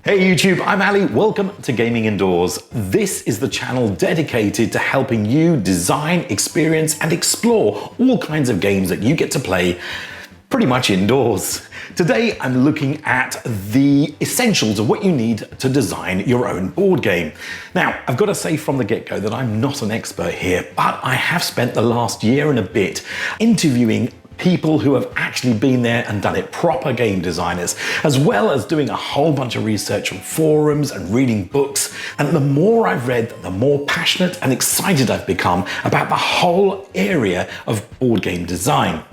Hey YouTube, I'm Ali. Welcome to Gaming Indoors. This is the channel dedicated to helping you design, experience, and explore all kinds of games that you get to play pretty much indoors. Today, I'm looking at the essentials of what you need to design your own board game. Now, I've got to say from the get-go that I'm not an expert here, but I have spent the last year and a bit interviewing people who have actually been there and done it, proper game designers, as well as doing a whole bunch of research on forums and reading books. And the more I've read, the more passionate and excited I've become about the whole area of board game design.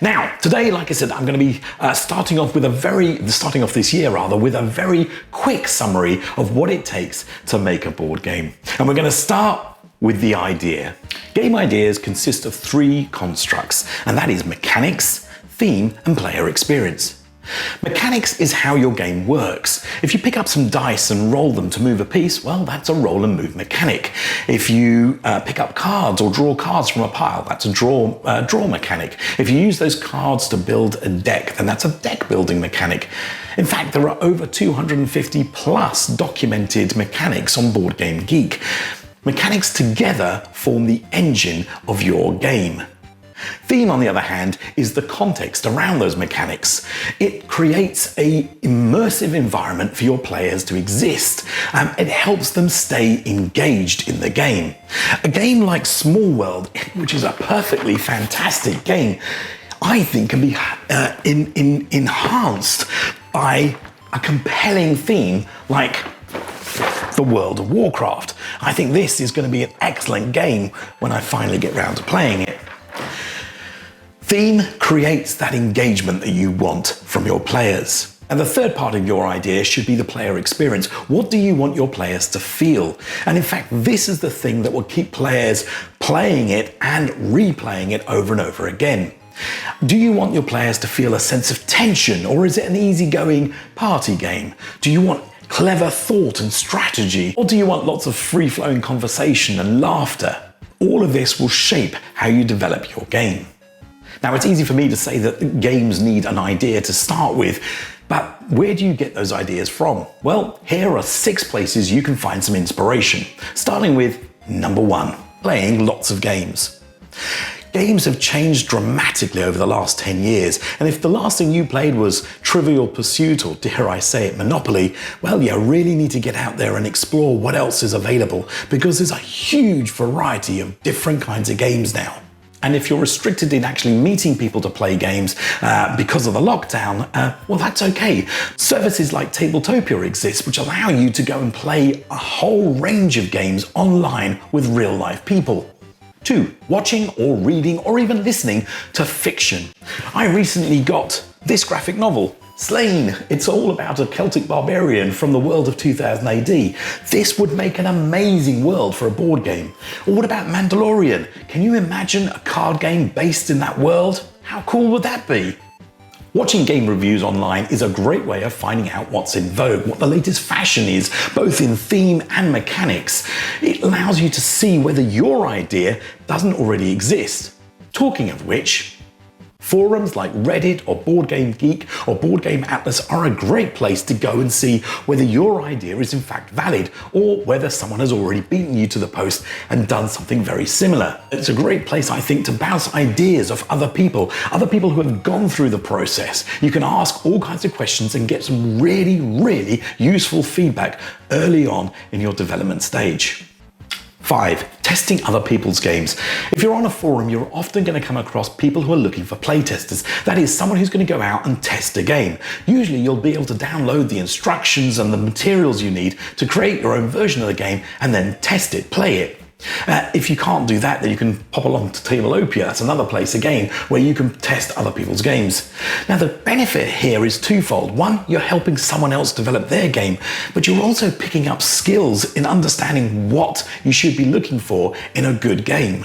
Now, today, like I said, I'm going to be starting off this year with a very quick summary of what it takes to make a board game. And we're going to start with the idea. Game ideas consist of three constructs, and that is mechanics, theme, and player experience. Mechanics is how your game works. If you pick up some dice and roll them to move a piece, well, that's a roll and move mechanic. If you pick up cards or draw cards from a pile, that's a draw mechanic. If you use those cards to build a deck, then that's a deck building mechanic. In fact, there are over 250 plus documented mechanics on Board Game Geek. Mechanics together form the engine of your game. Theme, on the other hand, is the context around those mechanics. It creates an immersive environment for your players to exist. It helps them stay engaged in the game. A game like Small World, which is a perfectly fantastic game, I think can be enhanced by a compelling theme like the World of Warcraft. I think this is going to be an excellent game when I finally get round to playing it. Theme creates that engagement that you want from your players. And the third part of your idea should be the player experience. What do you want your players to feel? And in fact, this is the thing that will keep players playing it and replaying it over and over again. Do you want your players to feel a sense of tension, or is it an easygoing party game? Do you want clever thought and strategy, or do you want lots of free-flowing conversation and laughter? All of this will shape how you develop your game. Now, it's easy for me to say that games need an idea to start with, but where do you get those ideas from? Well, here are 6 places you can find some inspiration, starting with number 1, playing lots of games. Games have changed dramatically over the last 10 years, and if the last thing you played was Trivial Pursuit, or dare I say it, Monopoly, well, you really need to get out there and explore what else is available, because there's a huge variety of different kinds of games now. And if you're restricted in actually meeting people to play games because of the lockdown, well, that's okay. Services like Tabletopia exist, which allow you to go and play a whole range of games online with real-life people. 2, watching or reading or even listening to fiction. I recently got this graphic novel, Slain. It's all about a Celtic barbarian from the world of 2000 AD. This would make an amazing world for a board game. Or what about Mandalorian? Can you imagine a card game based in that world? How cool would that be? Watching game reviews online is a great way of finding out what's in vogue, what the latest fashion is, both in theme and mechanics. It allows you to see whether your idea doesn't already exist. Talking of which, forums like Reddit or Board Game Geek or Board Game Atlas are a great place to go and see whether your idea is in fact valid, or whether someone has already beaten you to the post and done something very similar. It's a great place, I think, to bounce ideas off other people who have gone through the process. You can ask all kinds of questions and get some really, really useful feedback early on in your development stage. 5, testing other people's games. If you're on a forum, you're often going to come across people who are looking for playtesters. That is, someone who's going to go out and test a game. Usually you'll be able to download the instructions and the materials you need to create your own version of the game and then test it, play it. If you can't do that, then you can pop along to Tabletopia. That's another place again where you can test other people's games. Now, the benefit here is twofold. 1, you're helping someone else develop their game, but you're also picking up skills in understanding what you should be looking for in a good game.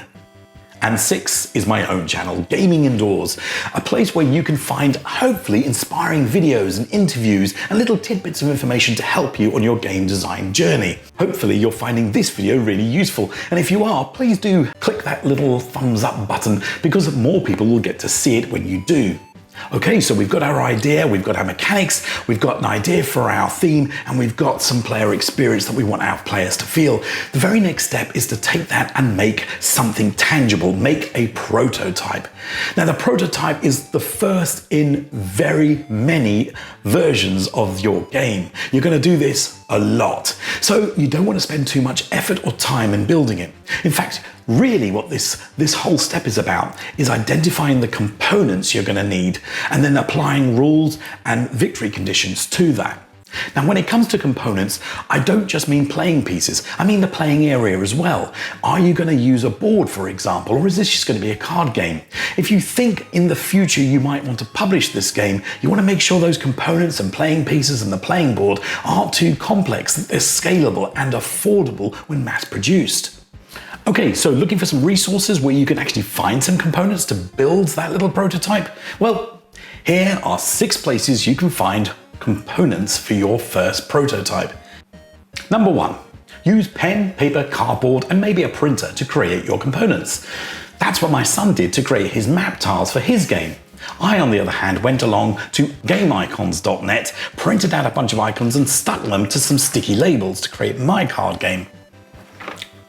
And 6 is my own channel, Gaming Indoors, a place where you can find hopefully inspiring videos and interviews and little tidbits of information to help you on your game design journey. Hopefully you're finding this video really useful, and if you are, please do click that little thumbs up button, because more people will get to see it when you do. Okay, so we've got our idea, we've got our mechanics, we've got an idea for our theme, and we've got some player experience that we want our players to feel. The very next step is to take that and make something tangible, make a prototype. Now, the prototype is the first in very many versions of your game. You're going to do this a lot, so you don't want to spend too much effort or time in building it. In fact, really what this whole step is about is identifying the components you're going to need and then applying rules and victory conditions to that. Now, when it comes to components, I don't just mean playing pieces, I mean the playing area as well. Are you going to use a board, for example, or is this just going to be a card game? If you think in the future you might want to publish this game, you want to make sure those components and playing pieces and the playing board aren't too complex, that they're scalable and affordable when mass produced. Okay, so looking for some resources where you can actually find some components to build that little prototype? Well, here are 6 places you can find components for your first prototype. Number 1, use pen, paper, cardboard, and maybe a printer to create your components. That's what my son did to create his map tiles for his game. I, on the other hand, went along to gameicons.net, printed out a bunch of icons and stuck them to some sticky labels to create my card game.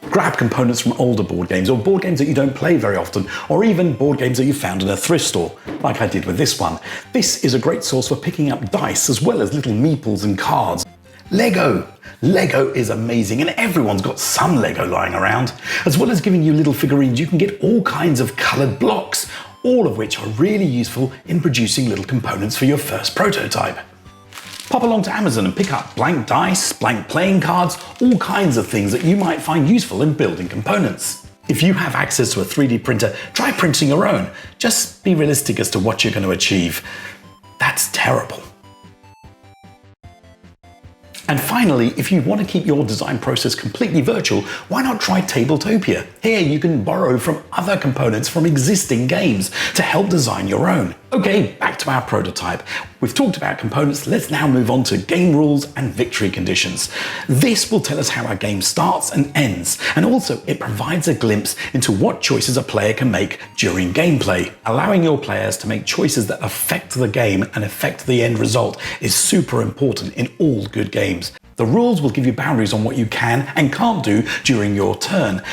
Grab components from older board games or board games that you don't play very often, or even board games that you found in a thrift store, like I did with this one. This is a great source for picking up dice as well as little meeples and cards. Lego! Lego is amazing, and everyone's got some Lego lying around. As well as giving you little figurines, you can get all kinds of coloured blocks, all of which are really useful in producing little components for your first prototype. Pop along to Amazon and pick up blank dice, blank playing cards, all kinds of things that you might find useful in building components. If you have access to a 3D printer, try printing your own. Just be realistic as to what you're going to achieve. That's terrible. And finally, if you want to keep your design process completely virtual, why not try Tabletopia? Here you can borrow from other components from existing games to help design your own. Okay, back to our prototype. We've talked about components, let's now move on to game rules and victory conditions. This will tell us how our game starts and ends, and also it provides a glimpse into what choices a player can make during gameplay. Allowing your players to make choices that affect the game and affect the end result is super important in all good games. The rules will give you boundaries on what you can and can't do during your turn.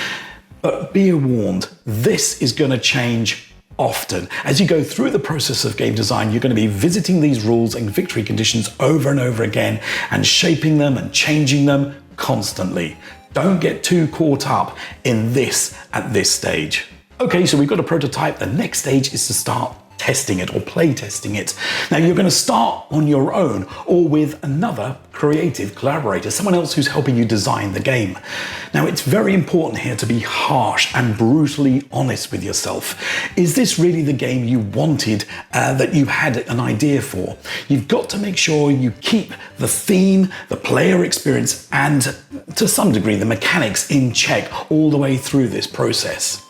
But be warned, this is going to change often. As you go through the process of game design, you're going to be visiting these rules and victory conditions over and over again and shaping them and changing them constantly. Don't get too caught up in this at this stage. Okay, so we've got a prototype. The next stage is to start testing it or play testing it. Now you're going to start on your own or with another creative collaborator, someone else who's helping you design the game. Now it's very important here to be harsh and brutally honest with yourself. Is this really the game you wanted, that you had an idea for? You've got to make sure you keep the theme, the player experience, and to some degree the mechanics in check all the way through this process.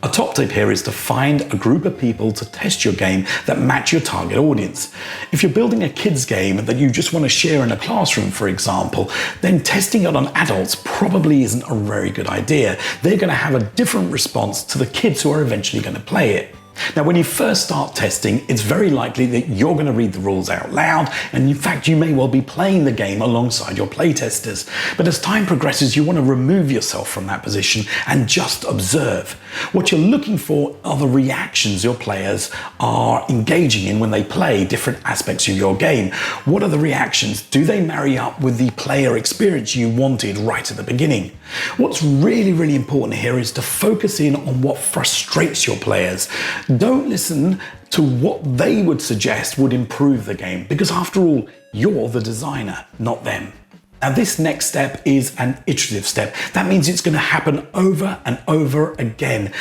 A top tip here is to find a group of people to test your game that match your target audience. If you're building a kids game that you just want to share in a classroom, for example, then testing it on adults probably isn't a very good idea. They're going to have a different response to the kids who are eventually going to play it. Now, when you first start testing, it's very likely that you're going to read the rules out loud, and in fact, you may well be playing the game alongside your playtesters. But as time progresses, you want to remove yourself from that position and just observe. What you're looking for are the reactions your players are engaging in when they play different aspects of your game. What are the reactions? Do they marry up with the player experience you wanted right at the beginning? What's really, really important here is to focus in on what frustrates your players. Don't listen to what they would suggest would improve the game, because after all, you're the designer, not them. Now, this next step is an iterative step. That means it's going to happen over and over again.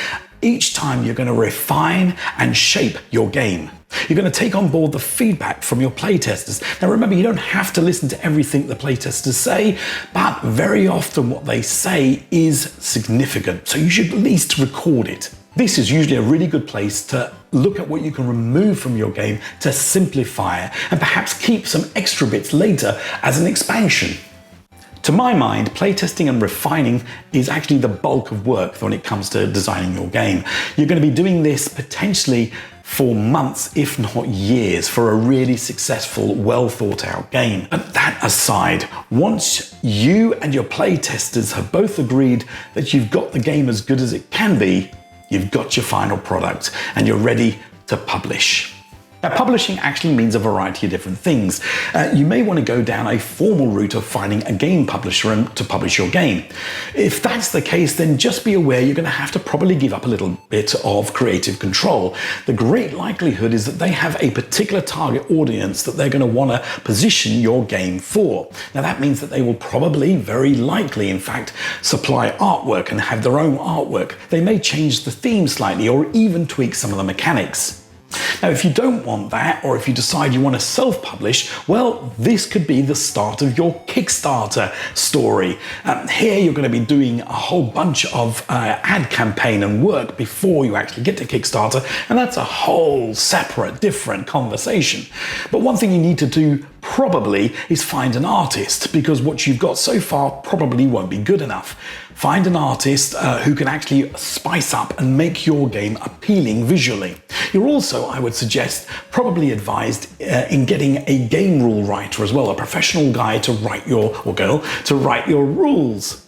Each time you're going to refine and shape your game. You're going to take on board the feedback from your playtesters. Now remember, you don't have to listen to everything the playtesters say, but very often what they say is significant, so you should at least record it. This is usually a really good place to look at what you can remove from your game to simplify it, and perhaps keep some extra bits later as an expansion. To my mind, playtesting and refining is actually the bulk of work when it comes to designing your game. You're going to be doing this potentially for months, if not years, for a really successful, well thought out game. But that aside, once you and your playtesters have both agreed that you've got the game as good as it can be, you've got your final product and you're ready to publish. Now, publishing actually means a variety of different things. You may want to go down a formal route of finding a game publisher to publish your game. If that's the case, then just be aware you're going to have to probably give up a little bit of creative control. The great likelihood is that they have a particular target audience that they're going to want to position your game for. Now, that means that they will probably, very likely, in fact, supply artwork and have their own artwork. They may change the theme slightly or even tweak some of the mechanics. Now, if you don't want that, or if you decide you want to self-publish, well, this could be the start of your Kickstarter story. Here, you're going to be doing a whole bunch of ad campaign and work before you actually get to Kickstarter, and that's a whole separate, different conversation. But one thing you need to do probably is find an artist, because what you've got so far probably won't be good enough. Find an artist who can actually spice up and make your game appealing visually. You're also, I would suggest, probably advised in getting a game rule writer as well, a professional guy to write your, or girl, to write your rules.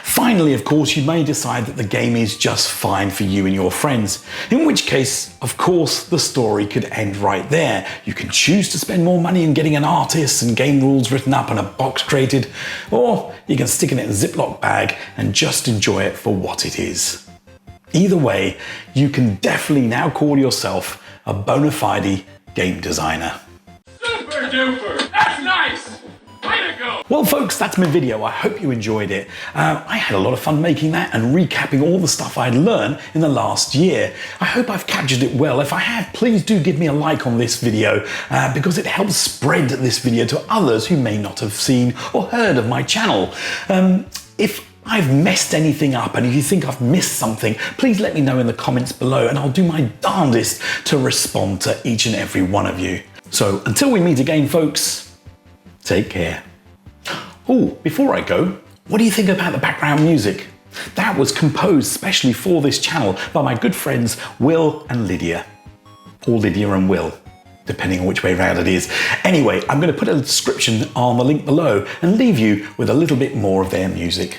Finally, of course, you may decide that the game is just fine for you and your friends, in which case, of course, the story could end right there. You can choose to spend more money in getting an artist and game rules written up and a box created, or you can stick it in a Ziploc bag and just enjoy it for what it is. Either way, you can definitely now call yourself a bona fide game designer. Super duper! That's nice! Way to go! Well, folks, that's my video. I hope you enjoyed it. I had a lot of fun making that and recapping all the stuff I'd learned in the last year. I hope I've captured it well. If I have, please do give me a like on this video because it helps spread this video to others who may not have seen or heard of my channel. If I've messed anything up and if you think I've missed something, please let me know in the comments below and I'll do my darndest to respond to each and every one of you. So until we meet again, folks, take care. Oh, before I go, what do you think about the background music? That was composed specially for this channel by my good friends Will and Lydia. Or Lydia and Will, depending on which way around it is. Anyway, I'm going to put a description on the link below and leave you with a little bit more of their music.